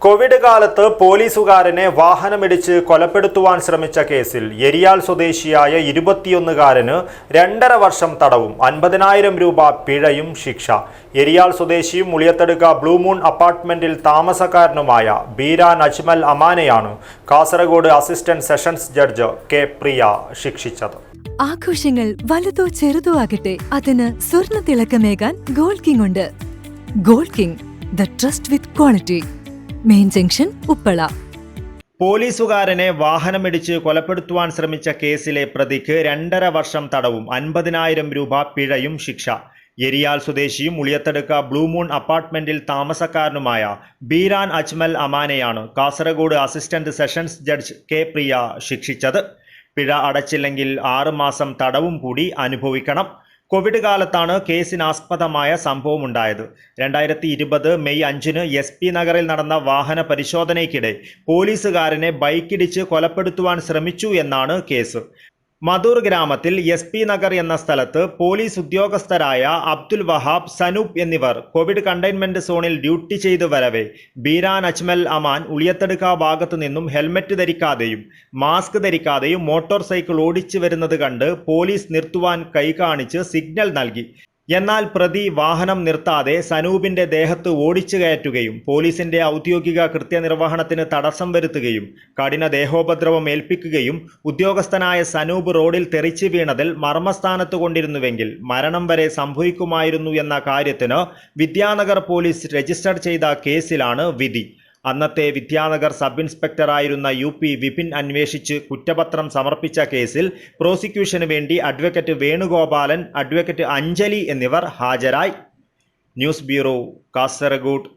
Covid കാലത്ത് പോലീസുകാരനെ വാഹനമിടിച്ച് കൊലപ്പെടുത്തുവാൻ ശ്രമിച്ച കേസിൽ എരിയാൽ സ്വദേശിയായ 21-കാരന് 2.5 വർഷം തടവും 50,000 രൂപ പിഴയും ശിക്ഷ. എരിയാൽ സ്വദേശിയും മുളിയത്തടുക്ക ബ്ലൂ മൂൺ അപ്പാർട്ട്മെന്റിൽ താമസക്കാരനുമായ ബീരാൻ അജ്മൽ അമാനെയാണ് Kasaragod assistant sessions judge K Priya ശിക്ഷിച്ചത്. ആഘോഷങ്ങൾ വലുതോ ചെറുതോ ആകട്ടെ, അതിന് സ്വർണ്ണ തിളക്കമേകാൻ ഗോൾഡ് കിങ് ഉണ്ട്. Gold king, the trust with quality. Main junction, Uppala. പോലീസുകാരനെ വാഹനമിടിച്ച് കൊലപ്പെടുത്തുവാൻ ശ്രമിച്ച കേസിലെ പ്രതിക്ക് 2.5 വർഷം തടവും 50,000 രൂപ പിഴയും ശിക്ഷ. എരിയാൽ സ്വദേശിയും മുളിയത്തടുക്ക ബ്ലൂ മൂൺ അപ്പാർട്ട്മെന്റിൽ താമസക്കാരനുമായ ബീരാൻ അജ്മൽ അമാനെയാണ് Kasaragod assistant sessions judge K Priya ശിക്ഷിച്ചത്. പിഴ അടച്ചില്ലെങ്കിൽ 6 മാസം തടവും കൂടി അനുഭവിക്കണം. കോവിഡ് കാലത്താണ് കേസിനാസ്പദമായ സംഭവമുണ്ടായത്. 2020 മെയ് 5-ന് SP നഗറിൽ നടന്ന വാഹന പരിശോധനയ്ക്കിടെ പോലീസുകാരനെ ബൈക്കിടിച്ച് കൊലപ്പെടുത്തുവാൻ ശ്രമിച്ചു എന്നാണ് കേസ്. മധൂർ ഗ്രാമത്തിൽ SP നഗർ എന്ന സ്ഥലത്ത് പോലീസ് ഉദ്യോഗസ്ഥരായ അബ്ദുൽ വഹാബ്, സനൂപ് എന്നിവർ കോവിഡ് കണ്ടെയ്ൻമെന്റ് സോണിൽ ഡ്യൂട്ടി ചെയ്തു വരവെ ബീരാൻ അജ്മൽ അമാൻ ഉളിയത്തടുക്ക ഭാഗത്തു നിന്നും ഹെൽമറ്റ് ധരിക്കാതെയും മാസ്ക് ധരിക്കാതെയും മോട്ടോർ സൈക്കിൾ ഓടിച്ചു വരുന്നത് കണ്ട് പോലീസ് നിർത്തുവാൻ കൈകാണിച്ച് സിഗ്നൽ നൽകി. എന്നാൽ പ്രതി വാഹനം നിർത്താതെ സനൂപിന്റെ ദേഹത്ത് ഓടിച്ചു കയറ്റുകയും പോലീസിന്റെ ഔദ്യോഗിക കൃത്യനിർവഹണത്തിന് തടസ്സം വരുത്തുകയും കഠിന ദേഹോപദ്രവം ഏൽപ്പിക്കുകയും ഉദ്യോഗസ്ഥനായ സനൂപ് റോഡിൽ തെറിച്ചു വീണതിൽ മർമ്മസ്ഥാനത്ത് കൊണ്ടിരുന്നുവെങ്കിൽ മരണം വരെ സംഭവിക്കുമായിരുന്നു എന്ന കാര്യത്തിന് വിദ്യാനഗർ പോലീസ് രജിസ്റ്റർ ചെയ്ത കേസിലാണ് വിധി. അന്നത്തെ വിദ്യാനഗർ സബ് ഇൻസ്പെക്ടറായിരുന്ന UP വിപിൻ അന്വേഷിച്ച് കുറ്റപത്രം സമർപ്പിച്ച കേസിൽ പ്രോസിക്യൂഷന് വേണ്ടി അഡ്വക്കേറ്റ് വേണുഗോപാലൻ, അഡ്വക്കേറ്റ് അഞ്ജലി എന്നിവർ ഹാജരായി. News bureau, Kasaragod.